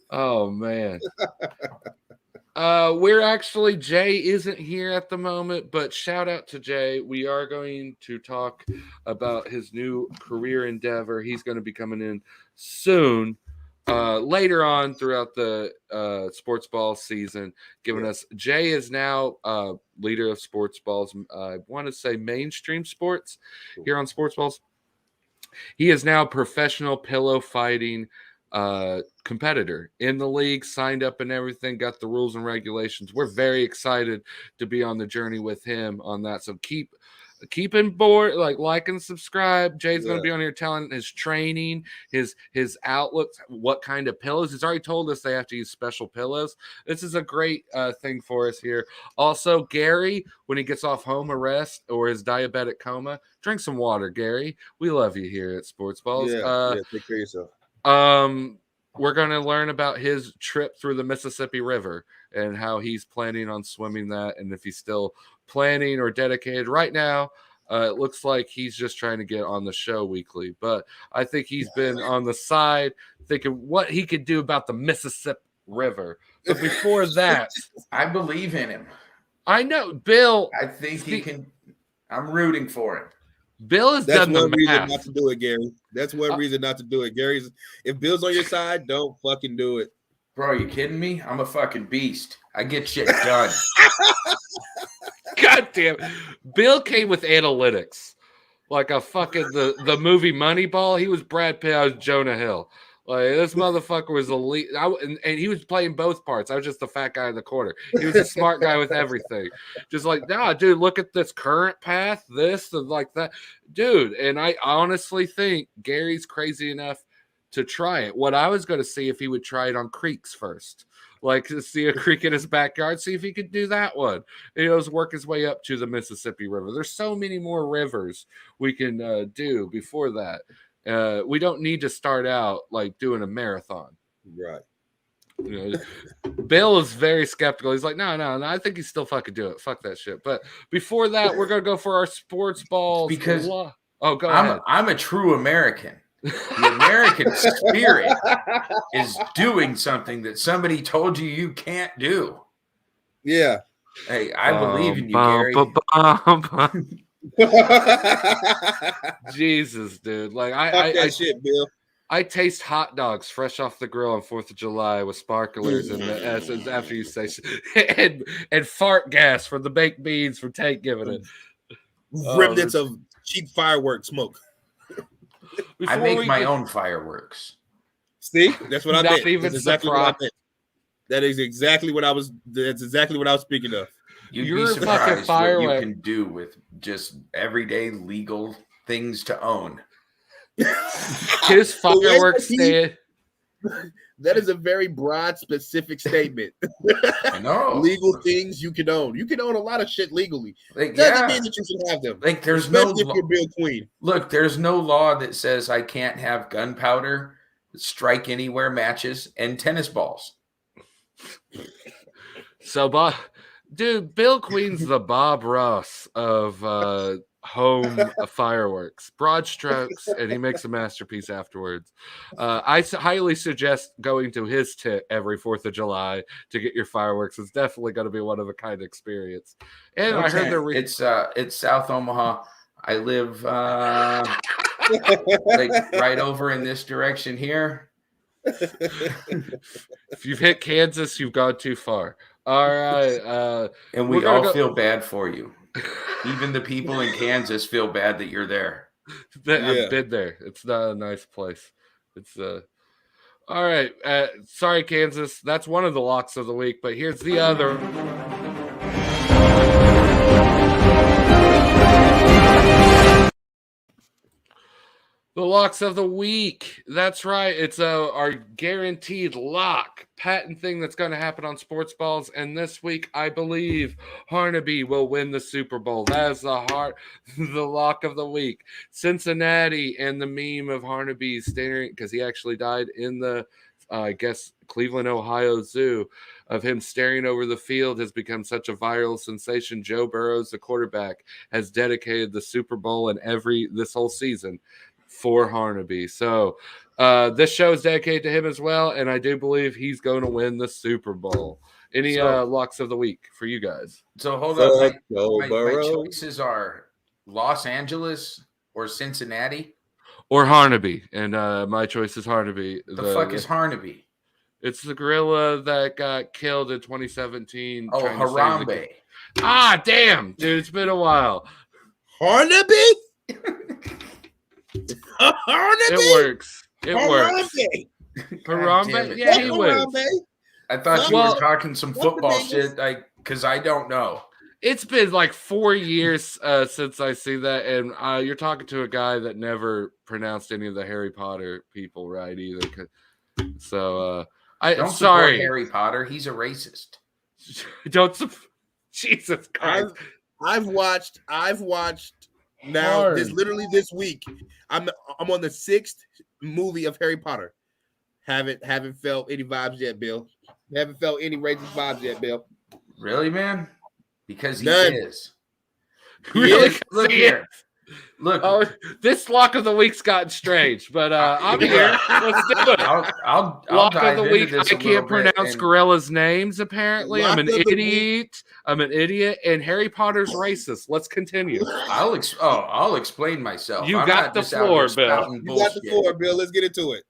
Oh man. We're actually, Jay isn't here at the moment, but shout out to Jay. We are going to talk about his new career endeavor. He's going to be coming in soon. Later on throughout the Sportz Ballz season, giving us. Jay is now leader of Sportz Ballz. I want to say mainstream sports here on Sportz Ballz. He is now a professional pillow fighting competitor in the league, signed up and everything, got the rules and regulations. We're very excited to be on the journey with him on that. So keep in board, like and subscribe. Jay's going to be on here telling his training, his outlooks, what kind of pillows. He's already told us they have to use special pillows. This is a great thing for us here. Also, Gary, when he gets off home arrest or his diabetic coma, drink some water, Gary. We love you here at Sportz Ballz. Take care of yourself. We're going to learn about his trip through the Mississippi River and how he's planning on swimming that, and if he's still planning or dedicated. Right now, it looks like he's just trying to get on the show weekly, but I think he's been on the side thinking what he could do about the Mississippi River. But before that, I believe in him. I know, Bill. I think he can. I'm rooting for him. Bill has done the math. That's one reason not to do it, Gary. That's one reason not to do it. Gary's, if Bill's on your side, don't fucking do it. Bro, are you kidding me? I'm a fucking beast. I get shit done. God damn. Bill came with analytics. Like a fucking the movie Moneyball. He was Brad Pitt. I was Jonah Hill. Like, this motherfucker was elite. And he was playing both parts. I was just the fat guy in the corner. He was a smart guy with everything. Just like, nah, dude, look at this current path, this and like that. Dude, and I honestly think Gary's crazy enough to try it. What I was going to see if he would try it on creeks first. Like, to see a creek in his backyard, see if he could do that one. And he work his way up to the Mississippi River. There's so many more rivers we can do before that. We don't need to start out like doing a marathon. Right. You know, Bill is very skeptical. He's like, no, I think he still fucking do it. Fuck that shit. But before that, we're going to go for our Sportz Ballz. Because go ahead. I'm a true American. The American spirit is doing something that somebody told you can't do. Yeah. Hey, I believe in you, Gary. Jesus, dude. Like I shit, Bill. I taste hot dogs fresh off the grill on 4th of July with sparklers and the essence after you say and fart gas from the baked beans from Tank giving it. Remnants of cheap fireworks smoke. I make my own fireworks. See, that's what I meant. Even That's exactly what I meant. That is exactly what I was. That's exactly what I was speaking of. You'd be surprised what you can do with just everyday legal things to own. His fireworks stand. That is a very broad, specific statement. I know. Legal things you can own. You can own a lot of shit legally. Like, Doesn't mean that you should have them. Like, there's especially if you're Bill Queen. Look, there's no law that says I can't have gunpowder, strike anywhere matches, and tennis balls. So, dude, Bill Queen's the Bob Ross of home fireworks, broad strokes, and he makes a masterpiece afterwards. I highly suggest going to his tent every 4th of July to get your fireworks. It's definitely going to be one of a kind experience. And I heard it's South Omaha. I live like right over in this direction here. If you've hit Kansas, you've gone too far. All right, and we all feel bad for you. Even the people in Kansas feel bad that you're there. I've been there. It's not a nice place. It's all right. Sorry, Kansas. That's one of the locks of the week, but here's the other. The locks of the week. That's right. It's our guaranteed lock patent thing that's going to happen on Sportz Ballz. And this week, I believe Harnaby will win the Super Bowl. That is the lock of the week. Cincinnati and the meme of Harnaby staring, because he actually died in the, I guess, Cleveland, Ohio zoo, of him staring over the field has become such a viral sensation. Joe Burrow, the quarterback, has dedicated the Super Bowl and this whole season for Harnaby. So this show is dedicated to him as well, and I do believe he's going to win the Super Bowl. Any locks of the week for you guys? So hold on. My choices are Los Angeles or Cincinnati. Or Harnaby, and my choice is Harnaby. The fuck is Harnaby? It's the gorilla that got killed in 2017. Oh, Harambe. Ah, damn, dude, it's been a while. Harnaby? It works. Harambe? Yeah, he wins. I thought you were talking some football shit, because I don't know. It's been like 4 years since I see that, and you're talking to a guy that never pronounced any of the Harry Potter people right either. So don't support Harry Potter. He's a racist. Jesus Christ. I've watched. Now, literally this week, I'm on the 6th movie of Harry Potter. Haven't felt any vibes yet, Bill. Haven't felt any racist vibes yet, Bill. Really, man? Because he None. is. Really? Look here. Look. Oh, this lock of the week's gotten strange, but I'm here. Let's do it. I'll lock of the week. I can't pronounce gorillas' names. Apparently, I'm an idiot. I'm an idiot, and Harry Potter's racist. Let's continue. I'll explain myself. You got the floor, Bill. You got the floor, Bill. Let's get into it.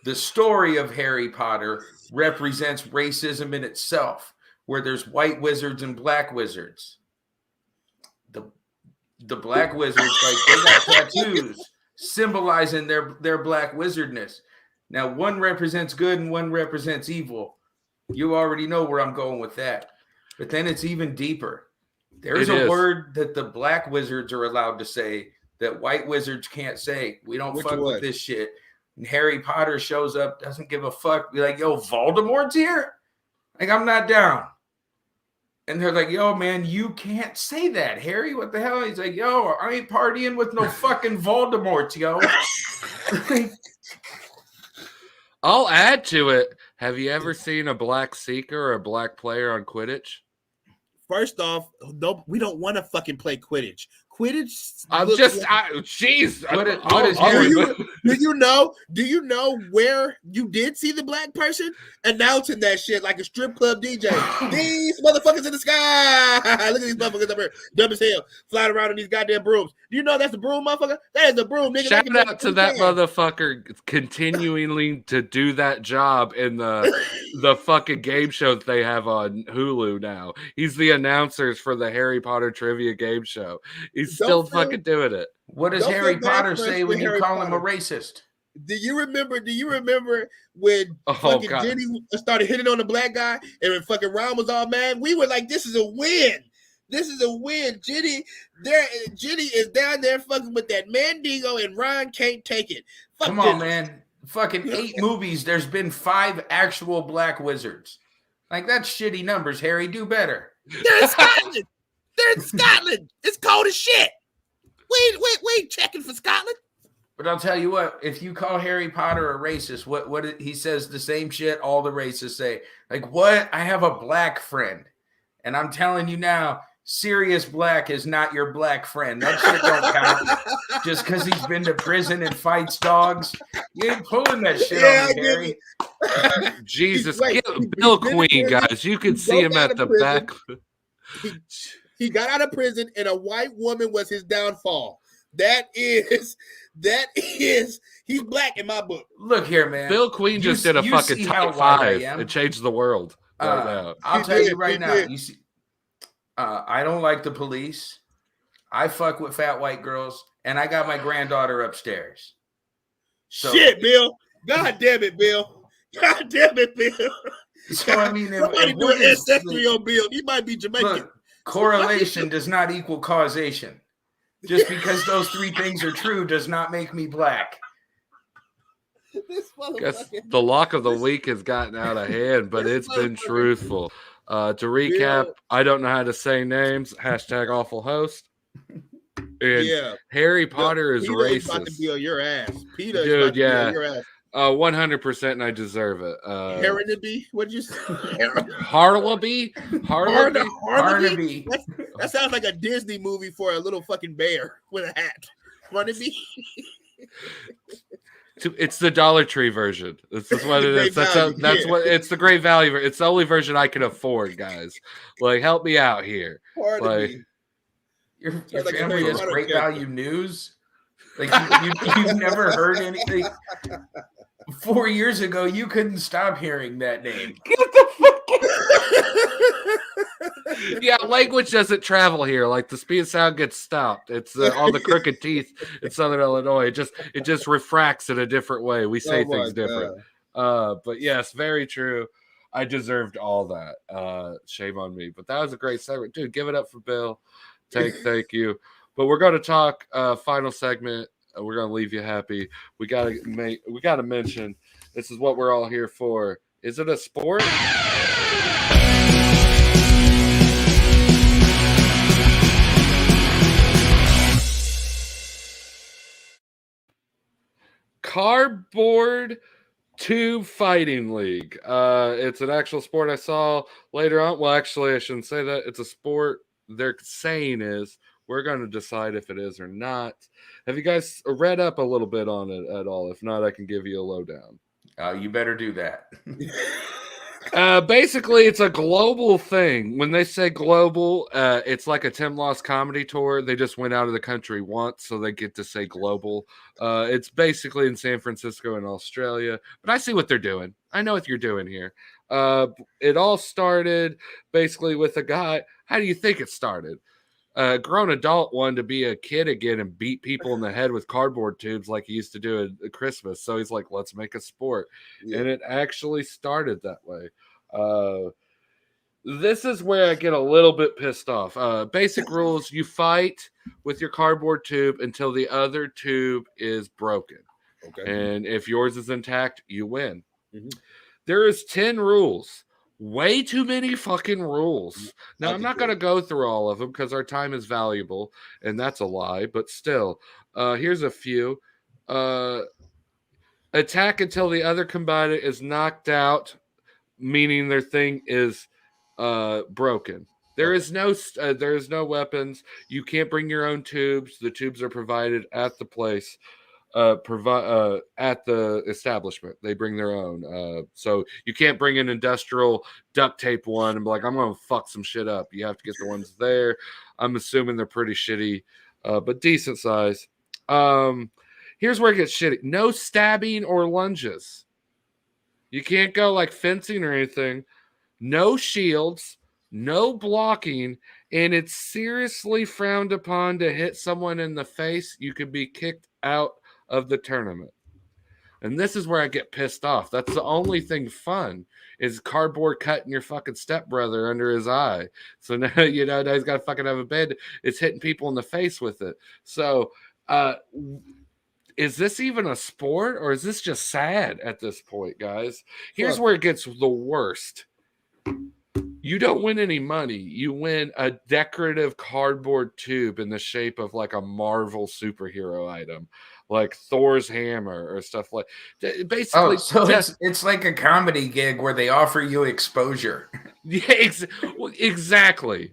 The story of Harry Potter represents racism in itself, where there's white wizards and black wizards. The black wizards, like, they got tattoos symbolizing their black wizardness. Now, one represents good and one represents evil. You already know where I'm going with that. But then it's even deeper. There's a word that the black wizards are allowed to say that white wizards can't say. We don't fuck with this shit. And Harry Potter shows up, doesn't give a fuck. Be like, yo, Voldemort's here? Like, I'm not down. And they're like, yo, man, you can't say that, Harry. What the hell? He's like, yo, I ain't partying with no fucking Voldemort, yo. I'll add to it. Have you ever seen a black seeker or a black player on Quidditch? First off, we don't want to fucking play Quidditch. Quidditch. Jeez. Do you know where you did see the black person announcing that shit like a strip club DJ? These motherfuckers in the sky. Look at these motherfuckers up here, dumb as hell, flying around in these goddamn brooms. Do you know that's the broom, motherfucker? That is the broom, nigga. Shout out to that motherfucker continuing to do that job in the fucking game show that they have on Hulu now. He's the announcers for the Harry Potter trivia game show. He's still fucking doing it. What does Harry Potter say when you call him a racist? Do you remember when fucking Jenny started hitting on the black guy and when fucking Ron was all mad? We were like, this is a win. This is a win. Jenny is down there fucking with that Mandingo and Ron can't take it. Come on, man. Fucking 8 movies. There's been 5 actual black wizards. Like, that's shitty numbers, Harry. Do better. They're in Scotland. It's cold as shit. We ain't checking for Scotland. But I'll tell you what, if you call Harry Potter a racist, what he says the same shit all the racists say. Like, what? I have a black friend. And I'm telling you now, Sirius Black is not your black friend. That shit don't count. Just because he's been to prison and fights dogs. You ain't pulling that shit on me, Harry. Jesus. Bill Queen, guys. You can see him at the back. He got out of prison and a white woman was his downfall. That is, he's black in my book. Look here, man. Bill Queen just did a fucking top 5 and changed the world right now. I'll tell you right now. You see, I don't like the police. I fuck with fat white girls, and I got my granddaughter upstairs. So, shit, Bill. God damn it, Bill. God damn it, Bill. So I mean, somebody do an ancestry on Bill. He might be Jamaican. Look, correlation does not equal causation. Just because those 3 things are true does not make me black. Guess the lock of the week has gotten out of hand, but it's been truthful. To recap, I don't know how to say names. # awful host. And Harry Potter is Peter racist. Is about to be on your ass. Peter Dude, is about to be on your ass. 100%, and I deserve it. Harnaby? What'd you say? Harnaby? Harnaby. That sounds like a Disney movie for a little fucking bear with a hat. Harnaby? It's the Dollar Tree version. This is what it is. That's what it's the great value. It's the only version I can afford, guys. Like, help me out here. Like, your family has great value news. Like you've never heard anything. 4 years ago, you couldn't stop hearing that name. Get the fuck. Yeah, language doesn't travel here. Like the speed of sound gets stopped. It's all the crooked teeth in Southern Illinois. It just refracts in a different way. We say things different. But yes, very true. I deserved all that. Shame on me. But that was a great segment, dude. Give it up for Bill. Thank you. But we're going to talk final segment. We're going to leave you happy. We got to mention this is what we're all here for. Is it a sport? Cardboard Tube Fighting League. It's an actual sport I saw later on. Well, actually, I shouldn't say that. It's a sport. They're saying is we're going to decide if it is or not. Have you guys read up a little bit on it at all? If not, I can give you a lowdown. You better do that. Basically, it's a global thing. When they say global, it's like a Tim Loss comedy tour. They just went out of the country once, so they get to say global. It's basically in San Francisco in Australia. But I see what they're doing. I know what you're doing here. It all started basically with a guy. How do you think it started? A grown adult wanted to be a kid again and beat people in the head with cardboard tubes like he used to do at Christmas. So he's like, let's make a sport. Yeah. And it actually started that way. This is where I get a little bit pissed off. Basic rules, you fight with your cardboard tube until the other tube is broken. Okay. And if yours is intact, you win. Mm-hmm. There is 10 rules. Way too many fucking rules. Now, I'm not going to go through all of them because our time is valuable, and that's a lie, but still. Here's a few. Attack until the other combatant is knocked out, meaning their thing is broken. There is no weapons. You can't bring your own tubes. The tubes are provided at the place. At the establishment, they bring their own. So you can't bring an industrial duct tape one and be like, I'm gonna fuck some shit up. You have to get the ones there. I'm assuming they're pretty shitty, but decent size. Here's where it gets shitty. No stabbing or lunges. You can't go like fencing or anything. No shields, no blocking, and it's seriously frowned upon to hit someone in the face. You could be kicked out of the tournament. And this is where I get pissed off. That's the only thing fun is cardboard cutting your fucking stepbrother under his eye. So now, now he's got to fucking have a bed. It's hitting people in the face with it. So, is this even a sport or is this just sad at this point, guys? Here's where it gets the worst. You don't win any money. You win a decorative cardboard tube in the shape of like a Marvel superhero item, like Thor's hammer or stuff like. Basically, it's like a comedy gig where they offer you exposure. Yeah, exactly.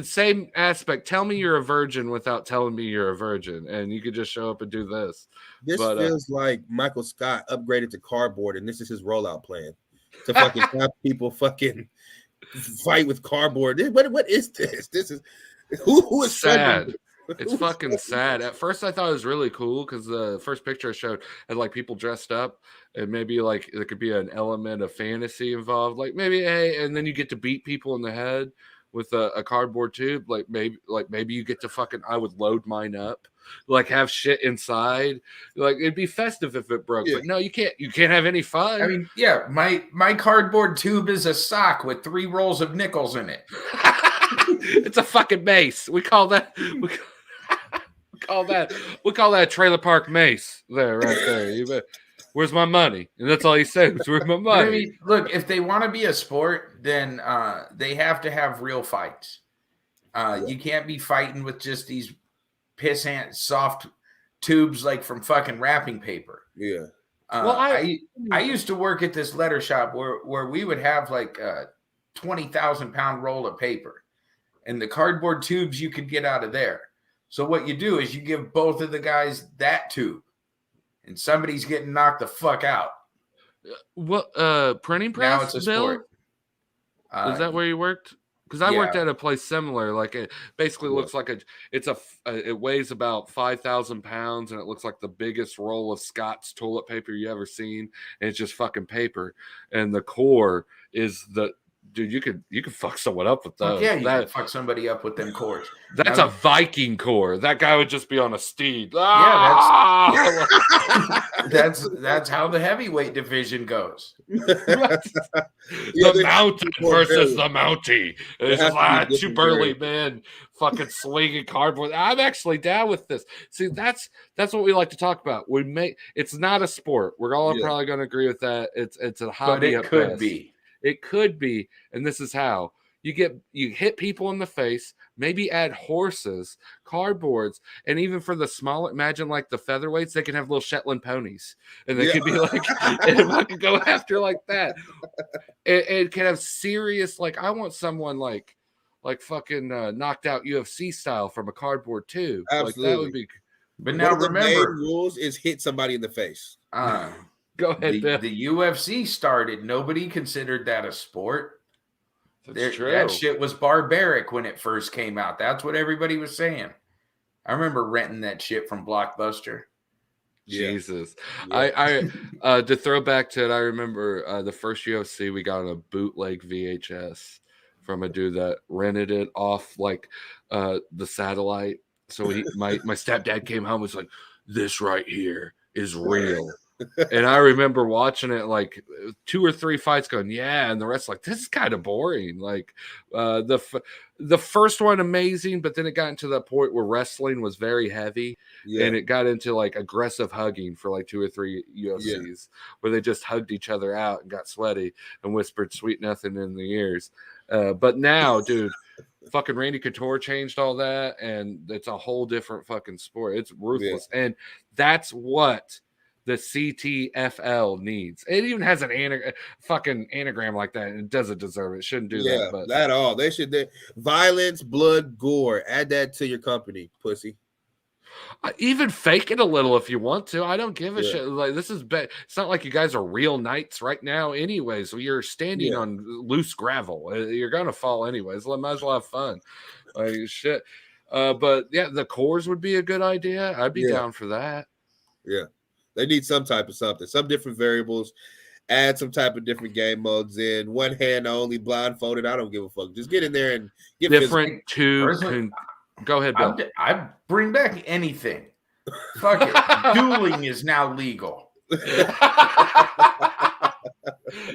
Same aspect. Tell me you're a virgin without telling me you're a virgin, and you could just show up and do this. This feels like Michael Scott upgraded to cardboard, and this is his rollout plan to fucking have people fucking fight with cardboard. What is this? This is who is sad. It's fucking sad. At first, I thought it was really cool because the first picture I showed had like people dressed up, and maybe like there could be an element of fantasy involved. Like maybe, and then you get to beat people in the head with a cardboard tube. Like maybe you get to fucking. I would load mine up, like have shit inside. Like it'd be festive if it broke. Yeah. But no, you can't. You can't have any fun. I mean, yeah, my cardboard tube is a sock with 3 rolls of nickels in it. It's a fucking mace. We call that a trailer park mace. There, right there. Where's my money? And that's all he said. Where's my money? I mean, look, if they want to be a sport, then they have to have real fights. You can't be fighting with just these pissant soft tubes like from fucking wrapping paper. Yeah. Well, I used to work at this letter shop where we would have like a 20,000-pound roll of paper, and the cardboard tubes you could get out of there. So what you do is you give both of the guys that tube, and somebody's getting knocked the fuck out. What printing press? Now it's a sport. Is that where you worked? Because I worked at a place similar. Like it basically looks like it weighs about 5,000 pounds, and it looks like the biggest roll of Scott's toilet paper you ever seen. And it's just fucking paper, and the core is the. Dude, you could fuck someone up with those. Yeah, you can fuck somebody up with them cores. That's a Viking core. That guy would just be on a steed. Yeah, that's how the heavyweight division goes. The mountain versus the mountie. It's just 2 burly men fucking swinging cardboard. I'm actually down with this. See, that's what we like to talk about. It's not a sport. We're all probably going to agree with that. It's a hobby. But it could be. It could be, and this is how you hit people in the face, maybe add horses, cardboards, and even for the smaller, imagine like the featherweights, they can have little Shetland ponies, and they could be like, and I could go after like that. It can have serious, like I want someone like fucking knocked out UFC style from a cardboard tube. Absolutely. Like that would be. But now remember, the rules is hit somebody in the face. Go ahead, Bill. The UFC started. Nobody considered that a sport. That's true. That shit was barbaric when it first came out. That's what everybody was saying. I remember renting that shit from Blockbuster. Jesus. Yeah. I to throw back to it, I remember the first UFC we got on a bootleg VHS from a dude that rented it off like the satellite. So my stepdad came home and was like, this right here is real. And I remember watching it like 2 or 3 fights going, and the rest like, this is kind of boring. Like the first one amazing, but then it got into the point where wrestling was very heavy, and it got into like aggressive hugging for like 2 or 3 UFCs where they just hugged each other out and got sweaty and whispered sweet nothing in the ears. But now, dude, fucking Randy Couture changed all that, and it's a whole different fucking sport. It's ruthless, and that's what the CTFL needs. It even has an fucking anagram like that, and it doesn't deserve it. It shouldn't do that. But at all. They should. Violence, blood, gore. Add that to your company, pussy. Even fake it a little if you want to. I don't give a shit. Like, this is it's not like you guys are real knights right now anyway, so you're standing on loose gravel. You're gonna fall anyways. Might as well have fun. Like, shit. But yeah, the cores would be a good idea. I'd be down for that. Yeah, they need some type of something, some different variables. Add some type of different game modes in. One hand only, blindfolded. I don't give a fuck. Just get in there and get different Go ahead, Bill. I bring back anything. Fuck it. Dueling is now legal.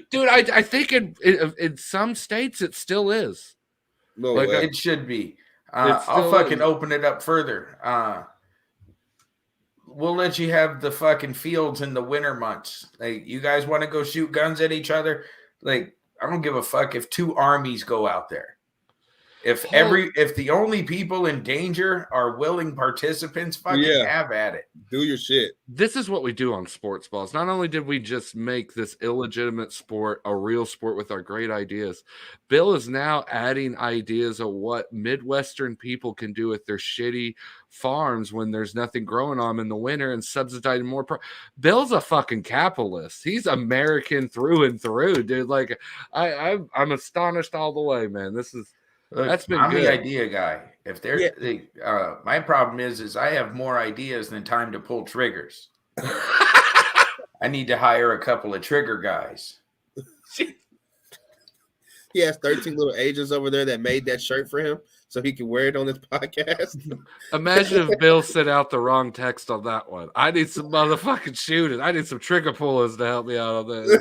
Dude, I think in some states it still is. No way. It should be. I'll fucking open it up further. We'll let you have the fucking fields in the winter months. Like, you guys want to go shoot guns at each other? Like, I don't give a fuck if two armies go out there. If the only people in danger are willing participants, fucking have at it. Do your shit. This is what we do on Sportz Ballz. Not only did we just make this illegitimate sport a real sport with our great ideas, Bill is now adding ideas of what Midwestern people can do with their shitty farms when there's nothing growing on them in the winter and subsidizing more. Bill's a fucking capitalist. He's American through and through, dude. Like, I'm astonished all the way, man. That's been I'm good. The idea guy. If they're my problem is I have more ideas than time to pull triggers. I need to hire a couple of trigger guys. He has 13 little agents over there that made that shirt for him so he can wear it on his podcast. Imagine if Bill sent out the wrong text on that one. I need some motherfucking shooters. I need some trigger pullers to help me out on this.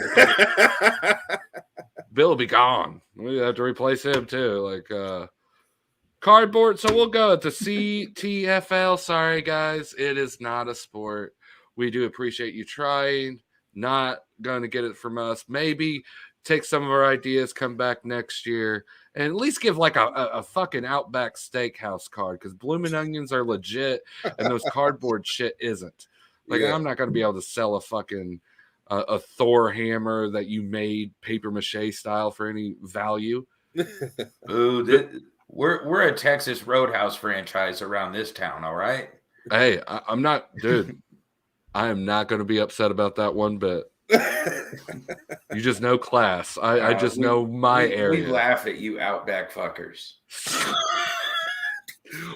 Bill will be gone. We have to replace him too. Like cardboard. So we'll go at the CTFL. Sorry, guys. It is not a sport. We do appreciate you trying. Not going to get it from us. Maybe take some of our ideas, come back next year, and at least give like a fucking Outback Steakhouse card, because Bloomin' Onions are legit and those cardboard shit isn't. Like, I'm not going to be able to sell a fucking a Thor hammer that you made paper mache style for any value. Ooh, we're a Texas Roadhouse franchise around this town, all right? Hey, I'm not, dude. I am not going to be upset about that one bit. You just know class. I just know my area. We laugh at you Outback fuckers.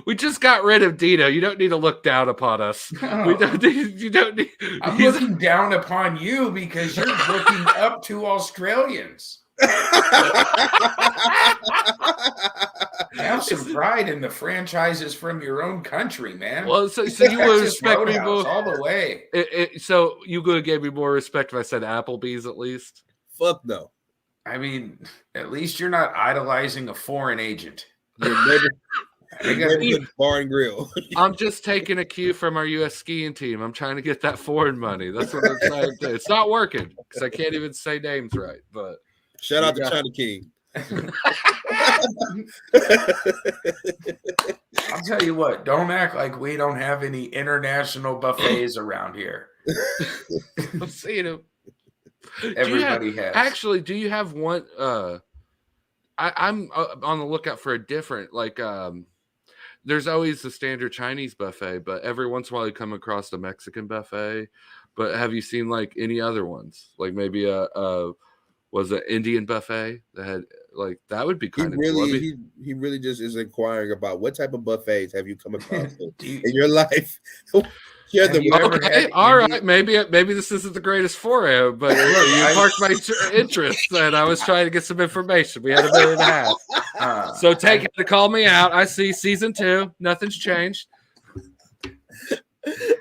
We just got rid of Dino. You don't need to look down upon us. No. We don't need. You don't need. I'm looking down upon you because you're looking up to Australians. Have some pride in the franchises from your own country, man. Well, so you would respect me more all the way. So you would give me more respect if I said Applebee's at least? Fuck no. I mean, at least you're not idolizing a foreign agent. Bar and grill. I'm just taking a cue from our U.S. skiing team. I'm trying to get that foreign money. That's what I'm trying to do. It's not working because I can't even say names right. But shout out to China King. I'll tell you what, don't act like we don't have any international buffets around here. I'm seeing them. Everybody has. Actually, do you have one? I'm on the lookout for a different, like, there's always the standard Chinese buffet, but every once in a while you come across a Mexican buffet. But have you seen like any other ones? Like maybe was an Indian buffet that had, like, that would be kind of cool. He really just is inquiring about what type of buffets have you come across in your life. All right. Maybe this isn't the greatest foray, but you sparked my interest, and I was trying to get some information. We had a minute and a half, so take it to call me out. I see season 2. Nothing's changed.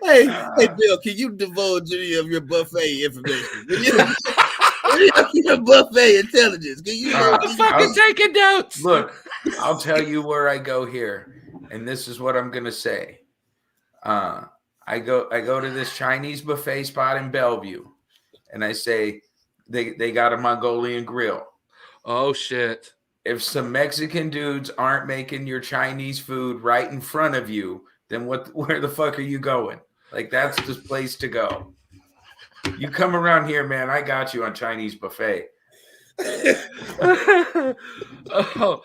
Hey, Bill, can you divulge any of your buffet information? Your buffet intelligence. Can you? I'm fucking taking notes. Look, I'll tell you where I go here, and this is what I'm gonna say. I go to this Chinese buffet spot in Bellevue, and I say they got a Mongolian grill. Oh shit! If some Mexican dudes aren't making your Chinese food right in front of you, then where the fuck are you going? Like, that's the place to go. You come around here, man. I got you on Chinese buffet. Oh,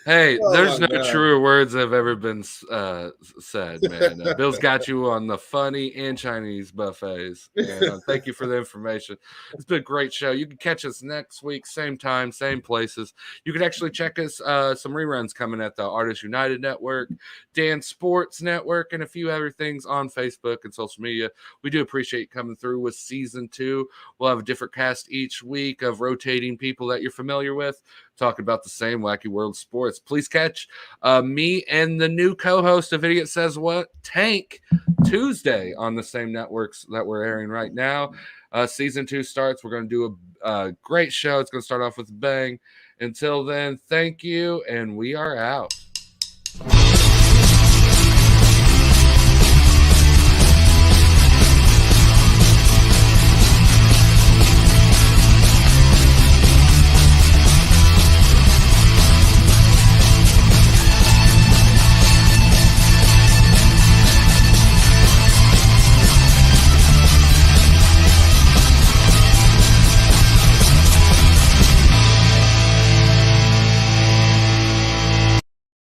hey, there's no truer words that have ever been said, man. Bill's got you on the funny and Chinese buffets. And thank you for the information. It's been a great show. You can catch us next week, same time, same places. You can actually check us some reruns coming at the Artists United Network, Dan Sports Network, and a few other things on Facebook and social media. We do appreciate you coming through with season 2. We'll have a different cast each week of rotating people that you're familiar with, talking about the same wacky world of sports. Please catch me and the new co-host of Idiot Says What, Tank, Tuesday on the same networks that we're airing right now. Season 2 starts. We're going to do a great show. It's going to start off with a bang. Until then, thank you, and we are out.